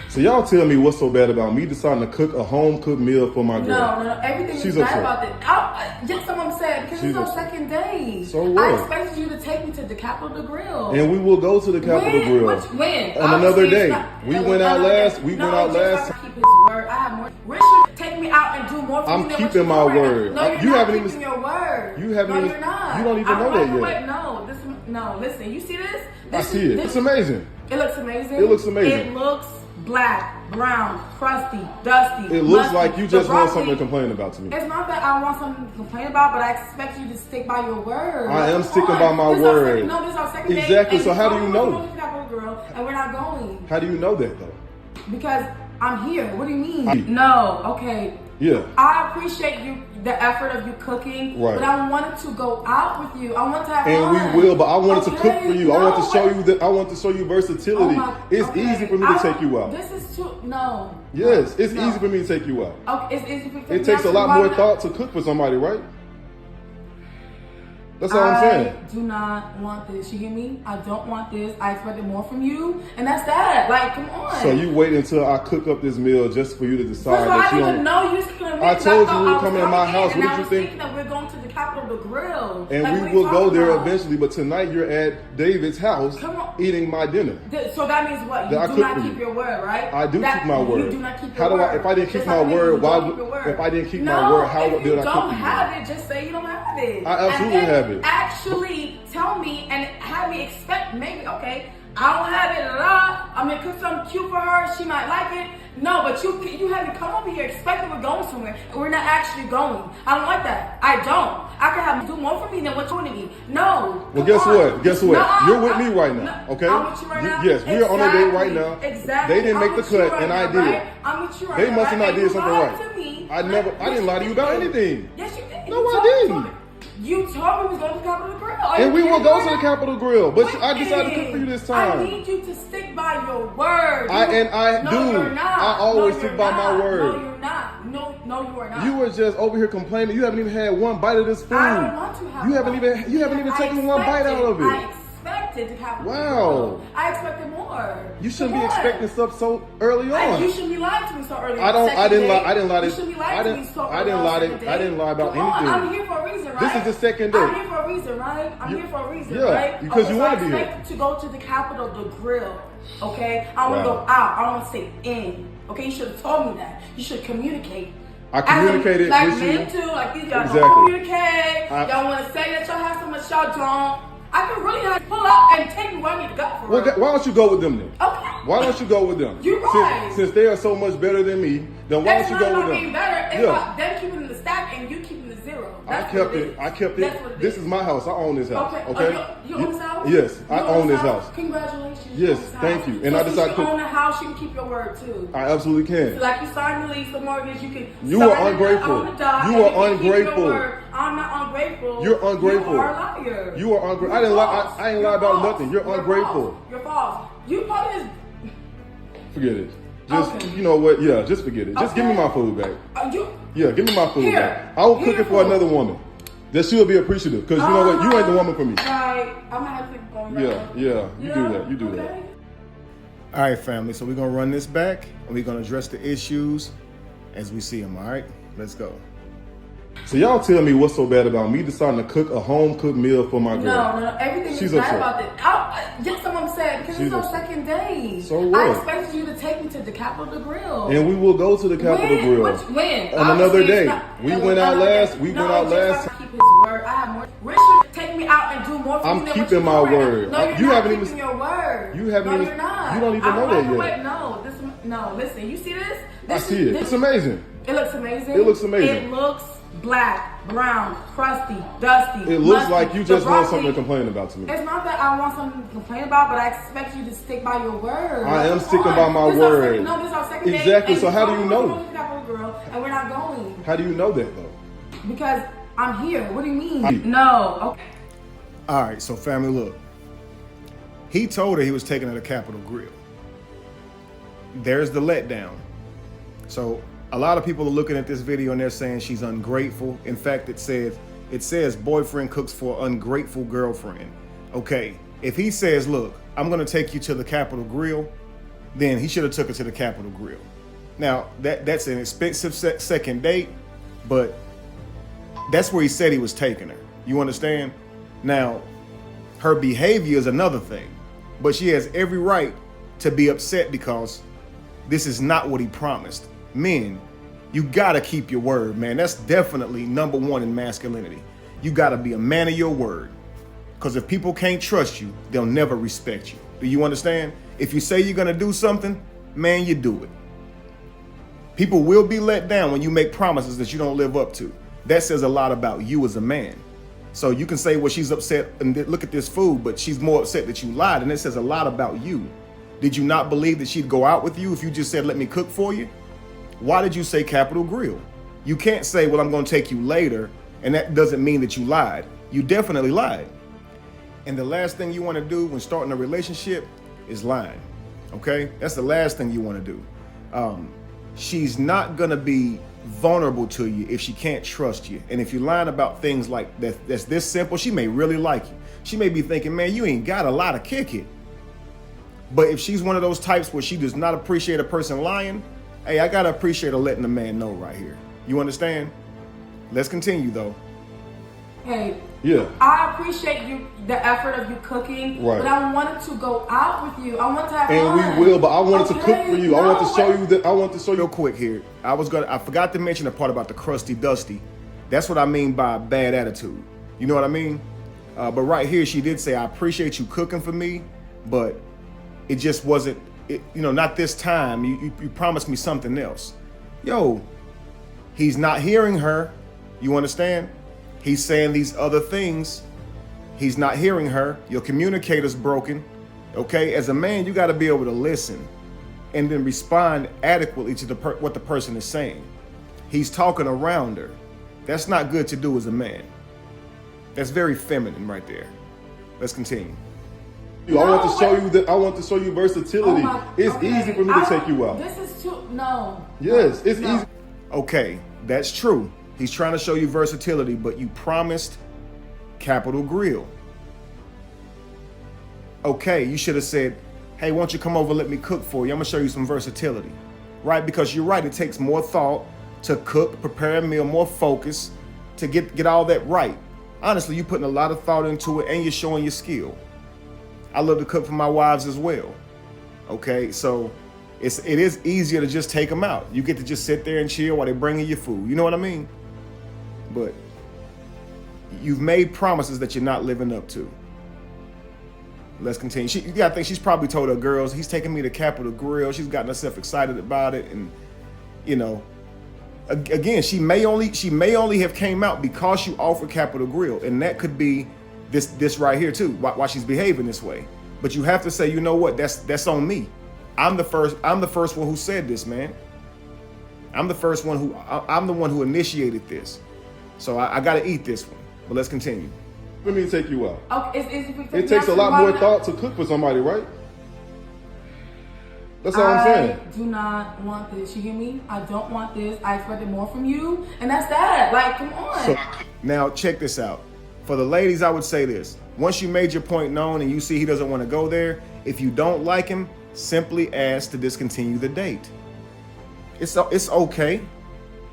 So y'all tell me what's so bad about me deciding to cook a home-cooked meal for my girl? No, everything She's is bad upset. about it. Just what I'm saying, because She's it's our upset. second day. So what? I expected you to take me to the Capitol Grill. And we will go to the Capitol Grill. When? On another day. We went out last. Keep his word. I have more. Rich should take me out and do more for I'm me than keeping what my you're doing word. right now. No, You you're haven't not even- keeping your word. You haven't no, even- you're not. you don't even know that yet. No, listen. You see this? I see it. It's amazing. It looks amazing. It looks amazing. It looks black, brown, crusty, dusty. It looks musty. like you The just want broccoli- something to complain about to me. It's not that I want something to complain about, but I expect you to stick by your word. I am Come sticking on. by my This is our word. second- No, this is our second day. Exactly. And So how do you told me know? we're going to the Capitol Grill, and we're not going. How do you know that though? Because I'm here. What do you mean? No. Okay. Yeah. I appreciate you, the effort of you cooking, Right. but I wanted to go out with you. I want to have And fun. we will, but I wanted to cook for you. I want to No, show you that. I want to show you versatility. It's okay. easy for me to take you out. This is too. No. Yes, it's No. easy for me to take you out. Okay, it's easy for It takes a lot more thought to cook for somebody, right? That's all I'm saying. I do not want this. You hear me? I don't want this. I expected more from you, and that's that. Like, come on. So you wait until I cook up this meal just for you to decide First of all, that I you didn't even don't. know you was coming. I told you we were coming in my house. And What I did was you think? thinking that we're going to the Capitol to grill. And Like, what we are you will go talking there about? eventually, but tonight you're at David's house Come on. eating my dinner. So that means what? You That I do cook not for keep you. your word, right? I do keep my word. You do not keep How your do word. I? If I didn't keep Just my like word, you why don't would? keep your word. If I didn't keep No, my word, how if did I you cook don't for you? have it, just say you don't have it. I absolutely And then have it. Actually, tell me and have me expect maybe. Okay, I don't have it. I'm gonna cook something cute for her. She might like it. No, but you have me come over here expecting we're going somewhere, and we're not actually going. I don't like that. I don't. I can have you do more for me than what you're doing to me. No. Well, Come guess on. what? Guess what? No, You're with me right now, okay? I'm with you right now. Yes, we're on a date right now. Exactly. They didn't I'm make the with you cut, right and I now, did. right? I'm with you right They now. must have right? not And did you something lied right. to me. I didn't lie to you about anything. Yes, you did. No, You I told didn't. me. You told me we was going to the Capitol Grill. And we will go to the Capitol Grill, but I decided to cook for you this I time. need you to stick by your word. I No, do. you're not. I always No, stick you're by not. my word. No, you're not. No, you are not. You were just over here complaining. You haven't even had one bite of this food. I don't want to have You haven't even taken one bite out of I it. expected to have. Wow. I expected more. You shouldn't be Come on. expecting stuff so early on. You shouldn't be lying to me so early. I didn't lie. You shouldn't be lying to me so early. I didn't lie about Come on, anything. I'm here for a reason, right? This is the second day. I'm here for a reason, right? I'm here for a reason, yeah, right? because you so wanna I be here. expected to go to the Capitol, the grill. Okay, I want to Wow. go out. I want to stay in. Okay, you should have told me that. You should communicate. I communicated like with you. men too. Like these y'all Exactly. don't communicate. Y'all want to say that y'all have so much, y'all don't. I can really have to pull up and take you where I need to go for Well, real. why don't you go with them then? Okay. Why don't you go with them? You're right. Since they are so much better than me, then why That's don't you go not with being them? better. It's Yeah. about them keeping the stack and you keeping the zero. I That's kept what it. I kept That's it. what This is my house. I own this house. Okay. Okay. You own this house? Yes, I You own this house? house. Congratulations. Yes, own this thank house. you. And I since decided you to- own the house, you can keep your word too. I absolutely can. Like you signed the lease, the mortgage, you can. You sign are it ungrateful. on the dot, You and are can keep your ungrateful. word. I'm not ungrateful. You're ungrateful. You are a liar. You are ungrateful. I You're didn't lie. false. I ain't You're lie about false. nothing. You're ungrateful. False. You're false. You probably just. Forget it. Just Okay. you know what? Yeah, just forget it. Just give me Okay. my food back. You. Yeah, give me my food Here. back. I will cook Here, it for food. another woman. That she'll be appreciative. Because you know what? You ain't the woman for me. Right. I'm gonna have to go. Yeah. You do that. You do that. Okay. All right, family. So we're going to run this back and we're going to address the issues as we see them. All right, let's go. So y'all tell me what's so bad about me deciding to cook a home-cooked meal for my girl? No, everything She's is bad upset. about it. Just what I'm saying, because She's it's our upset. second day. So what? I expected you to take me to the Capitol Grill. And we will go to the Capitol Grill. When? On another Obviously, day. it's not- We went out last. We No, went out just last. like keep his word. I have more. Rich should take me out and do more for I'm me than keeping what you're my doing right word. now. No, you're You not haven't even- keeping your word. You haven't no, even- you're not. you don't even know that yet. No, listen. You see this? I see it. It's amazing. It looks amazing. It looks amazing. It looks black, brown, crusty, dusty. It looks musty. like you The just want broccoli- something to complain about to me. It's not that I want something to complain about, but I expect you to stick by your word. I am Come sticking on. by my This is our word. second- No, this is our second day. Exactly. and So how do you we're know? going to the Capitol Grill, and we're not going How do you know that though? because I'm here. What do you mean? No. Okay. All right, so family, look. He told her he was taking her to Capitol Grill. There's the letdown. So a lot of people are looking at this video and they're saying she's ungrateful. In fact, it says boyfriend cooks for ungrateful girlfriend. Okay, if he says, look, I'm gonna take you to the Capitol Grill, then he should have took her to the Capitol Grill. Now, that's an expensive second date, but that's where he said he was taking her. You understand? Now, her behavior is another thing, but she has every right to be upset because this is not what he promised. Men, you gotta keep your word, man. That's definitely number one in masculinity. You gotta be a man of your word. Because if people can't trust you, they'll never respect you. Do you understand? If you say you're gonna do something, man, you do it. People will be let down when you make promises that you don't live up to. That says a lot about you as a man. So you can say, well, she's upset and look at this food, but she's more upset that you lied, and it says a lot about you. Did you not believe that she'd go out with you if you just said, let me cook for you? Why did you say Capitol Grill? You can't say, well, I'm gonna take you later, and that doesn't mean that you lied. You definitely lied. And the last thing you wanna do when starting a relationship is lying, okay? That's the last thing you wanna do. She's not gonna be vulnerable to you if she can't trust you. And if you're lying about things like that's this simple, she may really like you. She may be thinking, man, you ain't got a lot of kick it. But if she's one of those types where she does not appreciate a person lying, hey, I gotta appreciate her letting the man know right here. You understand? Let's continue though. Hey, Yeah. I appreciate you, the effort of you cooking, Right. but I wanted to go out with you. I wanted to have And fun. we will, but I wanted to cook for you. I want to show No, you that. I want to show Real you. quick here, I forgot to mention the part about the crusty dusty. That's what I mean by bad attitude. You know what I mean? But right here, she did say, I appreciate you cooking for me, but it just wasn't, not this time. You promised me something else. Yo, he's not hearing her. You understand? He's saying these other things. He's not hearing her. Your communicator's broken. Okay? As a man, you got to be able to listen and then respond adequately to what the person is saying. He's talking around her. That's not good to do as a man. That's very feminine right there. Let's continue. I want to show you that. I want to show you versatility. It's easy for me to take you out. This is too, no. Yes, it's easy. Okay, that's true. He's trying to show you versatility, but you promised Capitol Grill. Okay, you should have said, hey, why don't you come over, let me cook for you. I'm gonna show you some versatility, right? Because you're right, it takes more thought to cook, prepare a meal, more focus to get all that right. Honestly, you're putting a lot of thought into it and you're showing your skill. I love to cook for my wives as well. Okay, so it is easier to just take them out. You get to just sit there and chill while they're bringing you food. You know what I mean? But you've made promises that you're not living up to. Let's continue. I think she's probably told her girls, he's taking me to Capitol Grill. She's gotten herself excited about it. And, again, she may only have came out because you offered Capitol Grill. And that could be this right here too, why she's behaving this way. But you have to say, you know what, that's on me. I'm the first one who said this, man. I'm the one who initiated this. So I gotta eat this one. But let's continue. Let me take you out. Okay, It takes a lot more thought to cook for somebody, right? That's all I'm saying. I do not want this. You hear me? I don't want this. I expected more from you. And that's that. Like, come on. Now, check this out. For the ladies, I would say this. Once you made your point known and you see he doesn't want to go there, if you don't like him, simply ask to discontinue the date. It's okay.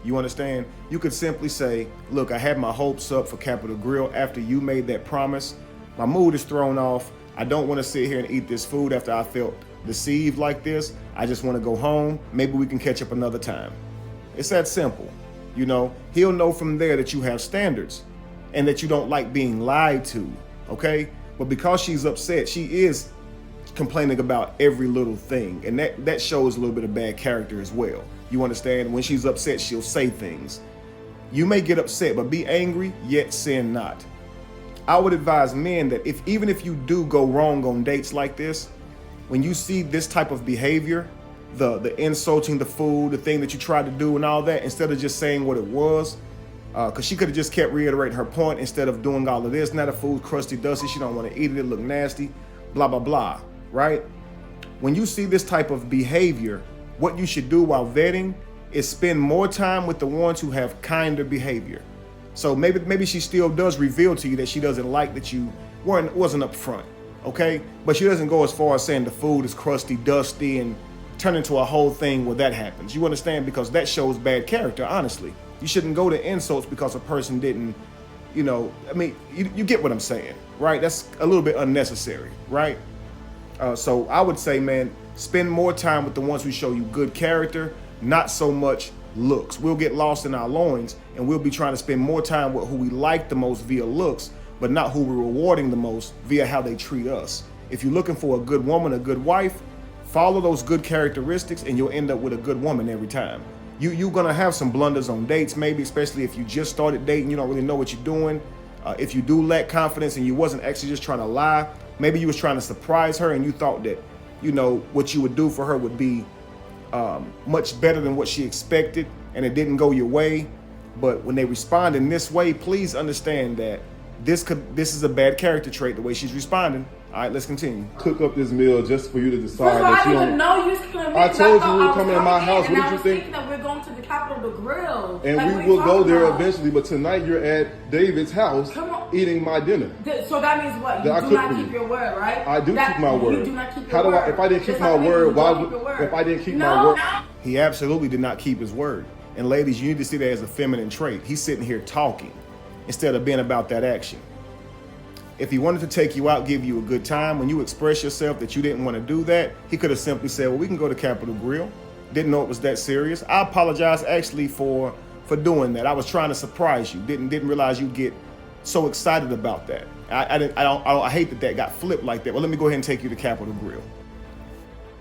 You understand? You could simply say, look, I had my hopes up for Capitol Grill after you made that promise. My mood is thrown off. I don't want to sit here and eat this food after I felt deceived like this. I just want to go home. Maybe we can catch up another time. It's that simple. He'll know from there that you have standards and that you don't like being lied to, okay? But because she's upset, she is complaining about every little thing. And that shows a little bit of bad character as well. You understand? When she's upset, she'll say things. You may get upset, but be angry, yet sin not. I would advise men that even if you do go wrong on dates like this, when you see this type of behavior, the insulting the food, the thing that you tried to do and all that, instead of just saying what it was, because she could have just kept reiterating her point instead of doing all of this. Now the food's crusty, dusty, she don't want to eat it, it look nasty, blah, blah, blah, right? When you see this type of behavior, what you should do while vetting is spend more time with the ones who have kinder behavior. So maybe she still does reveal to you that she doesn't like that you wasn't upfront, okay? But she doesn't go as far as saying the food is crusty, dusty, and turn into a whole thing where that happens. You understand? Because that shows bad character, honestly. You shouldn't go to insults because a person didn't, you know, I mean, you get what I'm saying, right? That's a little bit unnecessary, right? So I would say, man, spend more time with the ones who show you good character, not so much looks. We'll get lost in our loins and we'll be trying to spend more time with who we like the most via looks, but not who we're rewarding the most via how they treat us. If you're looking for a good woman, a good wife, follow those good characteristics and you'll end up with a good woman every time. You're gonna have some blunders on dates, maybe, especially if you just started dating, you don't really know what you're doing. If you do lack confidence and you wasn't actually just trying to lie, maybe you was trying to surprise her and you thought that, you know, what you would do for her would be much better than what she expected, and it didn't go your way. But when they respond in this way, please understand that this is a bad character trait, the way she's responding. All right, let's continue. Cook up this meal just for you to decide First of all, that I you didn't even don't. know you was coming. I told you we were coming to my house. What did you think? That we're going to the Capitol to grill. And Like, we what will you go talking there about? eventually, but tonight you're at David's house Come on. eating my dinner. So that means what? You That I do cook not for keep you. your word, right? I do keep my word. You do not keep your How do word. I? If I didn't keep Just my like me, word, you why don't would? keep your word. If I didn't keep No, my word, no. He absolutely did not keep his word. And ladies, you need to see that as a feminine trait. He's sitting here talking instead of being about that action. If he wanted to take you out, give you a good time, when you express yourself that you didn't want to do that, he could have simply said, well, we can go to Capitol Grill. Didn't know it was that serious. I apologize actually for doing that. I was trying to surprise you. Didn't realize you'd get so excited about that. I hate that got flipped like that. Well, let me go ahead and take you to Capitol Grill.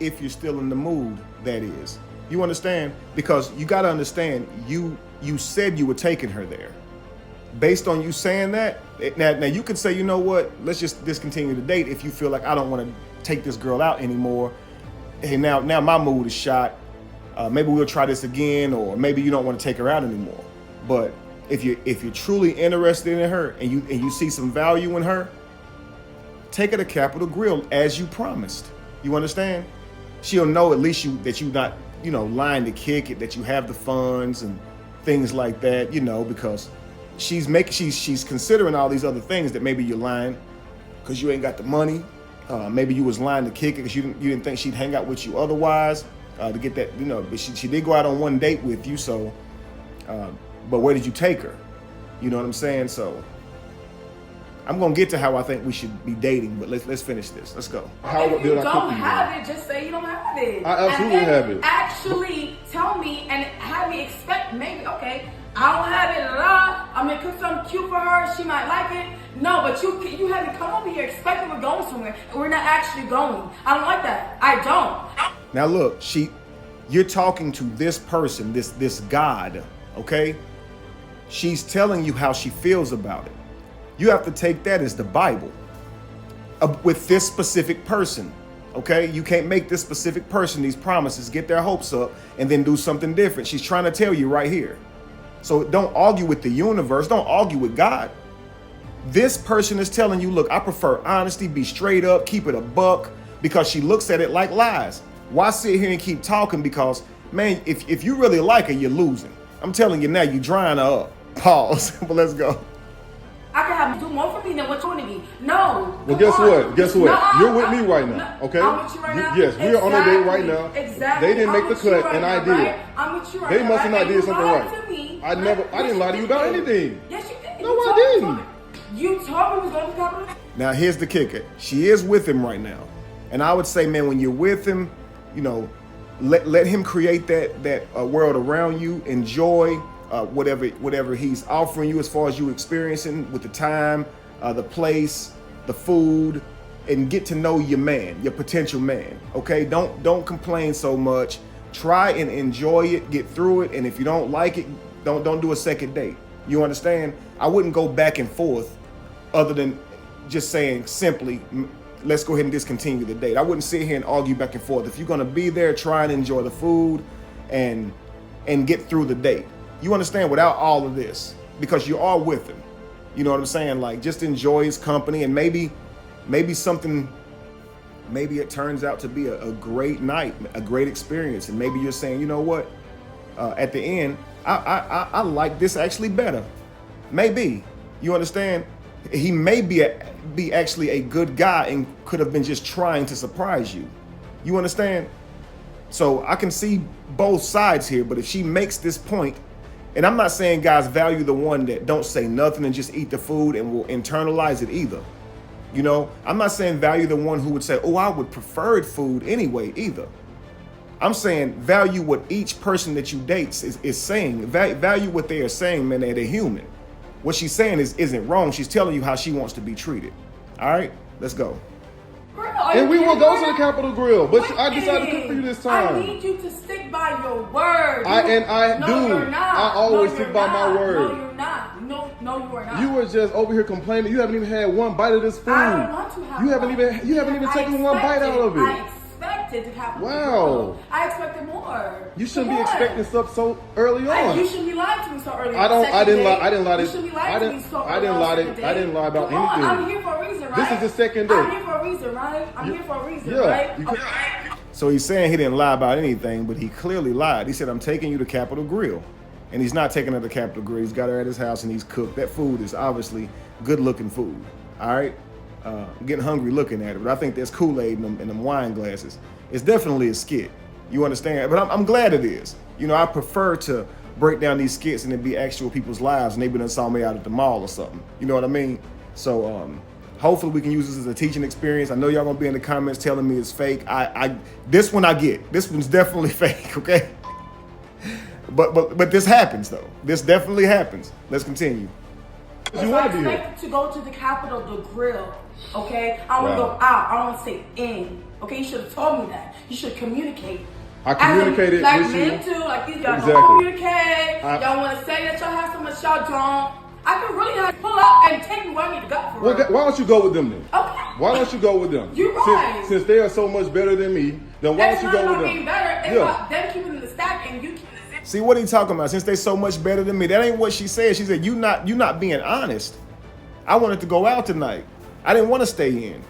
If you're still in the mood, that is. You understand? Because you got to understand, you said you were taking her there. Based on you saying that, now you could say, you know what, let's just discontinue the date if you feel like I don't want to take this girl out anymore. Hey, now my mood is shot. Maybe we'll try this again, or maybe you don't want to take her out anymore. But if you're truly interested in her and you see some value in her, take her to Capitol Grill as you promised. You understand? She'll know at least that you're not, you know, lying to kick it, that you have the funds and things like that, you know, because she's considering all these other things that maybe you're lying because you ain't got the money. Maybe you was lying to kick it because you didn't think she'd hang out with you otherwise to get that, you know. But she did go out on one date with you, so. But where did you take her? You know what I'm saying? So I'm gonna get to how I think we should be dating, but let's finish this. Let's go. how If you did I cook don't for you? have it, just say you don't have it. I absolutely And then have it. Actually tell me and have me expect maybe, okay, I don't have it, I'm gonna cook something cute for her, she might like it. No, but you have me come over here expecting we're going somewhere and we're not actually going. I don't like that. I don't. Now look, you're talking to this person, this God, okay? She's telling you how she feels about it. You have to take that as the Bible with this specific person, okay? You can't make this specific person these promises, get their hopes up, and then do something different. She's trying to tell you right here. So don't argue with the universe. Don't argue with God. This person is telling you, look, I prefer honesty, be straight up, keep it a buck, because she looks at it like lies. Why sit here and keep talking? Because, man, if you really like her, you're losing. I'm telling you now, you're drying her up. Pause. But let's go. I can have you do more for me than what you're doing to me. No. Well, come guess on. what? Guess what? No, You're with me right now, okay? I'm with you right now. Yes, we are on a date right now. Exactly. They didn't make I'm the with you cut, right and now, I did. right? I'm with you right They now, must have right? not did And you something lied right. to me. I didn't lie to you about anything. Yes, you did. No, You I told me didn't. You told me we was going to Capitol. Now, here's the kicker. She is with him right now. And I would say, man, when you're with him, you know, let him create that world around you. Enjoy whatever he's offering you as far as you experiencing with the time, the place, the food, and get to know your man, your potential man. Okay, don't complain so much. Try and enjoy it, get through it, and if you don't like it, don't do a second date. You understand? I wouldn't go back and forth other than just saying simply, let's go ahead and discontinue the date. I wouldn't sit here and argue back and forth. If you're gonna be there, try and enjoy the food and get through the date. You understand? Without all of this, because you are with him. You know what I'm saying? Like, just enjoy his company, and maybe it turns out to be a great night, a great experience. And maybe you're saying, you know what? At the end, I like this actually better. Maybe. You understand? He may be actually a good guy and could have been just trying to surprise you. You understand? So I can see both sides here, but if she makes this point, and I'm not saying guys value the one that don't say nothing and just eat the food and will internalize it either. You know, I'm not saying value the one who would say, oh, I would preferred food anyway either. I'm saying value what each person that you date is saying. Value what they are saying, man, they're human. What she's saying isn't wrong. She's telling you how she wants to be treated. All right, let's go. Girl, And we will go to the Capitol Grill, but I decided to cook for you this time. I need you to stick by your word. I no, do. You're not. I always no, stick by my word. No, you're not. No, you are not. You were just over here complaining. You haven't even had one bite of this food. I don't want to have. You haven't even taken one bite out of it. I expected to have. Wow. I expected more. You shouldn't be expecting stuff so early on. You shouldn't be lying to me so early. I didn't lie. You shouldn't be lying to me so early. I didn't lie about anything. I'm here for a reason, right? This is the second day. I'm here for a reason, right? I'm here for a reason, right? Okay. So he's saying he didn't lie about anything, but he clearly lied. He said, I'm taking you to Capitol Grill. And he's not taking her to Capitol Grill. He's got her at his house and he's cooked. That food is obviously good looking food. All right. I'm getting hungry looking at it, but I think there's Kool-Aid in them wine glasses. It's definitely a skit. You understand? But I'm glad it is. You know, I prefer to break down these skits and it be actual people's lives and they done saw me out at the mall or something. You know what I mean? So hopefully we can use this as a teaching experience. I know y'all gonna be in the comments telling me it's fake. This one I get. This one's definitely fake, okay? But this happens though. This definitely happens. Let's continue. You want to be here? To go to the Capitol, the grill. Okay, I want to go out. I don't want to stay in. Okay, you should have told me that. You should communicate. I communicated like with men you. too. Like these guys Exactly. don't communicate. Y'all want to say that y'all have so much, y'all don't. I can really like pull up and take me where I need to go for real. Why don't you go with them then? Okay. Why don't you go with them? You're right. Since they are so much better than me, then why don't you go with them? Being better. It's about them keeping the stack and you keeping the zip. See what he talking about? Since they so much better than me, that ain't what she said. She said you not being honest. I wanted to go out tonight. I didn't want to stay in.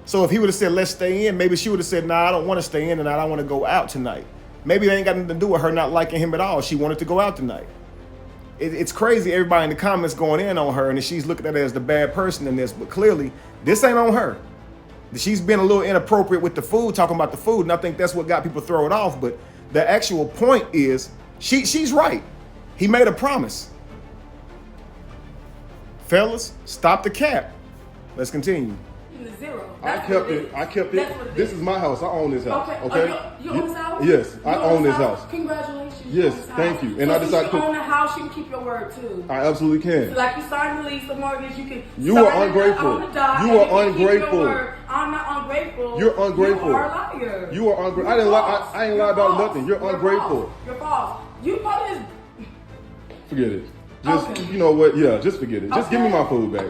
So if he would have said let's stay in, maybe she would have said nah, I don't want to stay in tonight. I want to go out tonight. Maybe that ain't got nothing to do with her not liking him at all. She wanted to go out tonight. It's crazy. Everybody in the comments going in on her, and she's looking at her as the bad person in this. But clearly, this ain't on her. She's been a little inappropriate with the food, talking about the food, and I think that's what got people thrown off. But the actual point is, she's right. He made a promise. Fellas, stop the cap. Let's continue. Zero. I kept it. This is my house. I own this house. Okay. You own this house? Yes, I own this house. Congratulations. Yes, thank you. And I decided to own the house. You can keep your word too. I absolutely can. Like you signed the lease, the mortgage. You can. You are ungrateful. You are ungrateful. I'm not ungrateful. You're ungrateful. You are a liar. You are ungrateful. I didn't lie. I ain't lied about nothing. You're ungrateful. You're false. You probably just forget it. Just you know what? Yeah, just forget it. Just give me my food back.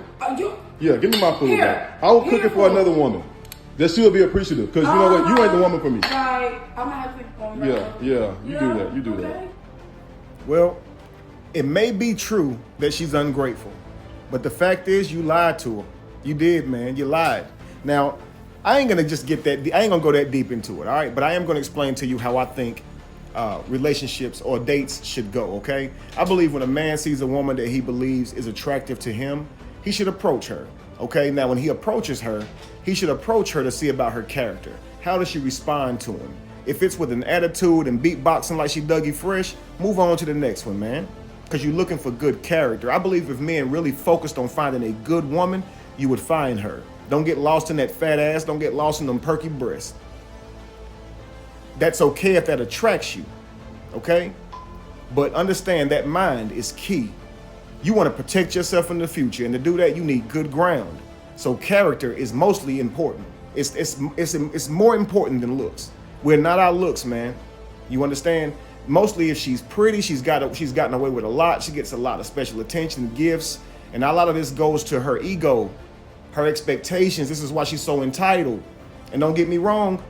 Yeah, give me my food back. I will cook it for another woman. That she'll be appreciative. Because you know what? You ain't the woman for me. Right. I'm gonna have to go right. Yeah. You do that. Well, it may be true that she's ungrateful. But the fact is you lied to her. You did, man. You lied. Now, I ain't gonna just get that I ain't gonna go that deep into it, all right? But I am gonna explain to you how I think relationships or dates should go, okay? I believe when a man sees a woman that he believes is attractive to him, he should approach her, okay? Now, when he approaches her, he should approach her to see about her character. How does she respond to him? If it's with an attitude and beatboxing like she Dougie Fresh, move on to the next one, man. Because you're looking for good character. I believe if men really focused on finding a good woman, you would find her. Don't get lost in that fat ass. Don't get lost in them perky breasts. That's okay if that attracts you, okay? But understand that mind is key. You want to protect yourself in the future, and to do that, you need good ground. So character is mostly important. It's more important than looks. We're not our looks, man. You understand? Mostly if she's pretty, she's gotten away with a lot. She gets a lot of special attention, gifts, and a lot of this goes to her ego, her expectations. This is why she's so entitled. And don't get me wrong,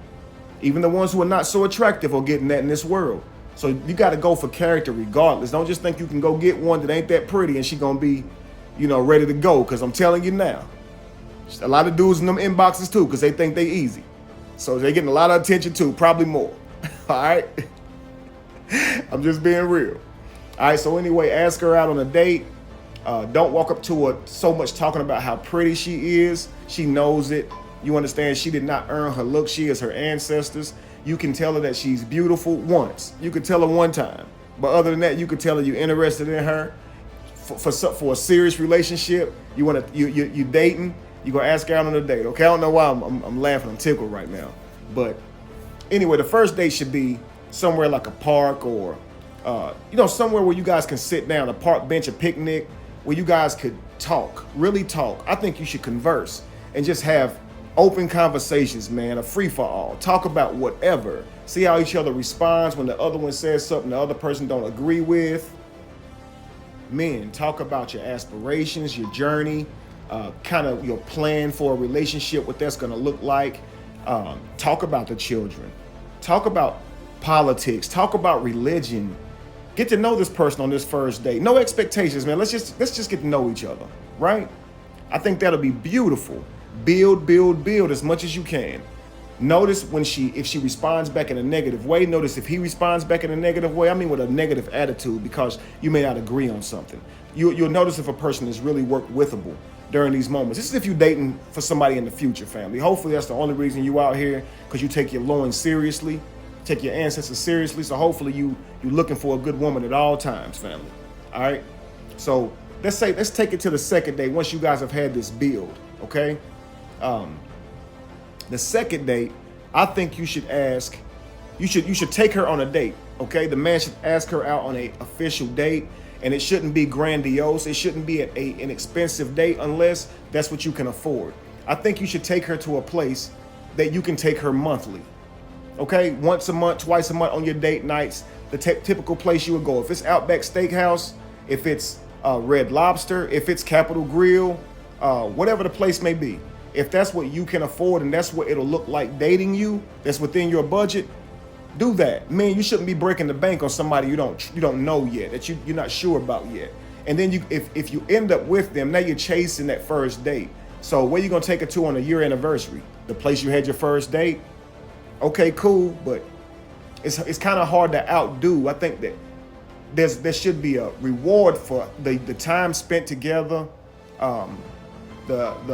even the ones who are not so attractive are getting that in this world. So you got to go for character regardless. Don't just think you can go get one that ain't that pretty and she gonna be, ready to go. Because I'm telling you now, a lot of dudes in them inboxes too, because they think they easy. So they're getting a lot of attention too, probably more. All right? I'm just being real. All right, so anyway, ask her out on a date. Don't walk up to her so much talking about how pretty she is. She knows it. You understand? She did not earn her look. She is her ancestors. You can tell her that she's beautiful once. You could tell her one time. But other than that, you could tell her you're interested in her. For a serious relationship, you dating, you gonna ask her out on a date. Okay, I don't know why I'm laughing, I'm tickled right now. But anyway, the first date should be somewhere like a park or somewhere where you guys can sit down, a park bench, a picnic, where you guys could talk, really talk. I think you should converse and just have open conversations, man, a free for all. Talk about whatever. See how each other responds when the other one says something the other person don't agree with. Men, talk about your aspirations, your journey, kind of your plan for a relationship, what that's going to look like. Talk about the children. Talk about politics. Talk about religion. Get to know this person on this first date. No expectations, man. Let's just get to know each other, right? I think that'll be beautiful. Build as much as you can. Notice if she responds back in a negative way. Notice if he responds back in a negative way. I mean with a negative attitude, because you may not agree on something. You'll notice if a person is really withable during these moments. This is if you're dating for somebody in the future, family. Hopefully that's the only reason you out here, because you take your loins seriously, take your ancestors seriously. So hopefully you're looking for a good woman at all times, family. All right. So let's take it to the second date once you guys have had this build. Okay. The second date, I think you should take her on a date, okay? The man should ask her out on an official date, and it shouldn't be grandiose. It shouldn't be an expensive date unless that's what you can afford. I think you should take her to a place that you can take her monthly, okay? Once a month, twice a month on your date nights, the typical place you would go. If it's Outback Steakhouse, if it's Red Lobster, if it's Capitol Grill, whatever the place may be. If that's what you can afford and that's what it'll look like dating you, that's within your budget, do that. Man, you shouldn't be breaking the bank on somebody you don't know yet, that you're not sure about yet. And then if you end up with them, now you're chasing that first date. So where you gonna take her to on a year anniversary? The place you had your first date? Okay, cool, but it's kind of hard to outdo. I think that there should be a reward for the time spent together. That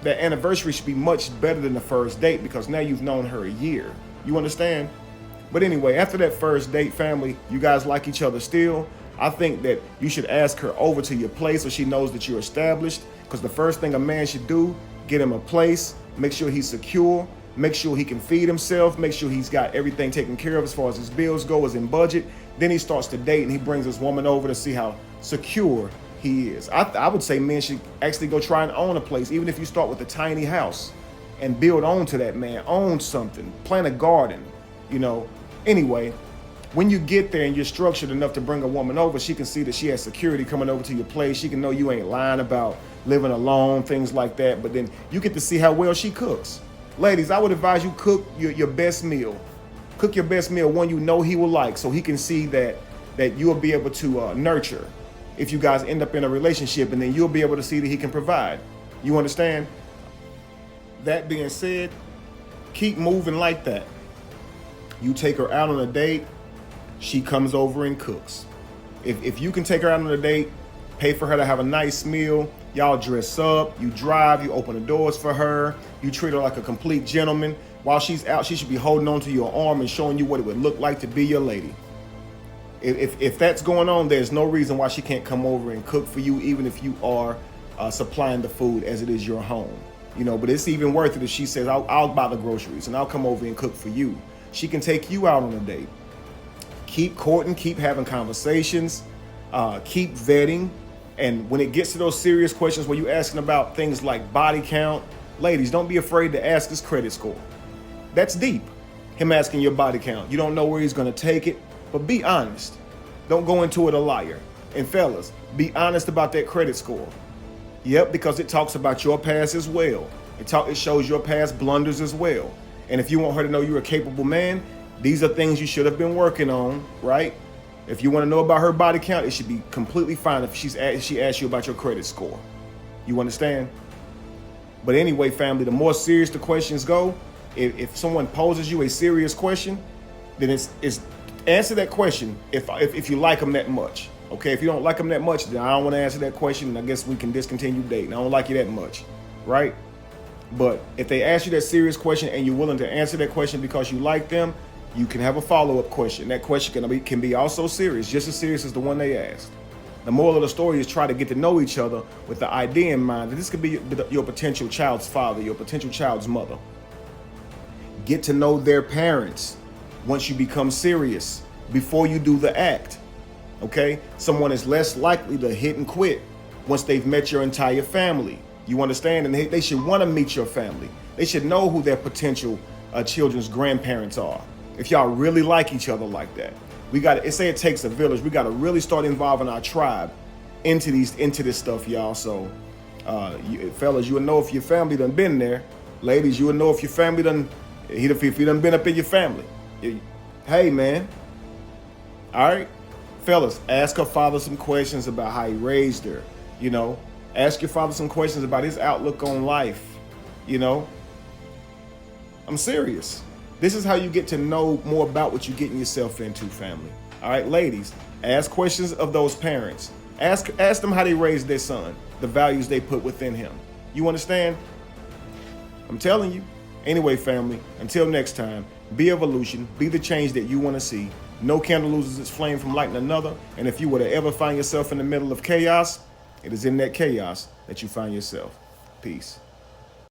anniversary should be much better than the first date, because now you've known her a year. You understand? But anyway, after that first date, family, you guys like each other still. I think that you should ask her over to your place so she knows that you're established, because the first thing a man should do, get him a place, make sure he's secure, make sure he can feed himself, make sure he's got everything taken care of as far as his bills go, is in budget. Then he starts to date and he brings this woman over to see how secure he is. I would say men should actually go try and own a place, even if you start with a tiny house, and build on to that, man. Own something, plant a garden, Anyway, when you get there and you're structured enough to bring a woman over, she can see that she has security coming over to your place. She can know you ain't lying about living alone, things like that. But then you get to see how well she cooks. Ladies, I would advise you cook your best meal. Cook your best meal, one you know he will like, so he can see that you'll be able to nurture if you guys end up in a relationship, and then you'll be able to see that he can provide. You understand? That being said, keep moving like that. You take her out on a date, she comes over and cooks. If you can take her out on a date, pay for her to have a nice meal, y'all dress up, you drive, you open the doors for her, you treat her like a complete gentleman. While she's out, she should be holding on to your arm and showing you what it would look like to be your lady. If that's going on, there's no reason why she can't come over and cook for you, even if you are supplying the food as it is your home. But it's even worth it if she says, I'll buy the groceries and I'll come over and cook for you. She can take you out on a date. Keep courting, keep having conversations, keep vetting. And when it gets to those serious questions where you're asking about things like body count, ladies, don't be afraid to ask his credit score. That's deep, him asking your body count. You don't know where he's going to take it, but be honest. Don't go into it a liar. And fellas, be honest about that credit score. Yep, because it talks about your past as well. It shows your past blunders as well. And if you want her to know you're a capable man, these are things you should have been working on, right? If you want to know about her body count, it should be completely fine if she asks you about your credit score. You understand? But anyway, family, the more serious the questions go, if someone poses you a serious question, then it's answer that question if you like them that much. Okay, if you don't like them that much, then I don't want to answer that question, and I guess we can discontinue dating. I don't like you that much, right? But if they ask you that serious question and you're willing to answer that question because you like them, you can have a follow-up question. That question can be also serious, just as serious as the one they asked. The moral of the story is try to get to know each other with the idea in mind that this could be your potential child's father, your potential child's mother. Get to know their parents once you become serious, before you do the act. Okay? Someone is less likely to hit and quit once they've met your entire family. You understand? And they should want to meet your family. They should know who their potential children's grandparents are. If y'all really like each other like that. Say it takes a village. We got to really start involving our tribe into this stuff, y'all. So, fellas, you will know if your family done been there. Ladies, you will know if your family done, if he done been up in your family. Hey, man. All right? Fellas, ask her father some questions about how he raised her. You know, ask your father some questions about his outlook on life. You know, I'm serious. This is how you get to know more about what you're getting yourself into, family. All right, ladies, ask questions of those parents. Ask them how they raised their son, the values they put within him. You understand? I'm telling you. Anyway, family, until next time, be evolution, be the change that you want to see. No candle loses its flame from lighting another. And if you were to ever find yourself in the middle of chaos, it is in that chaos that you find yourself. Peace.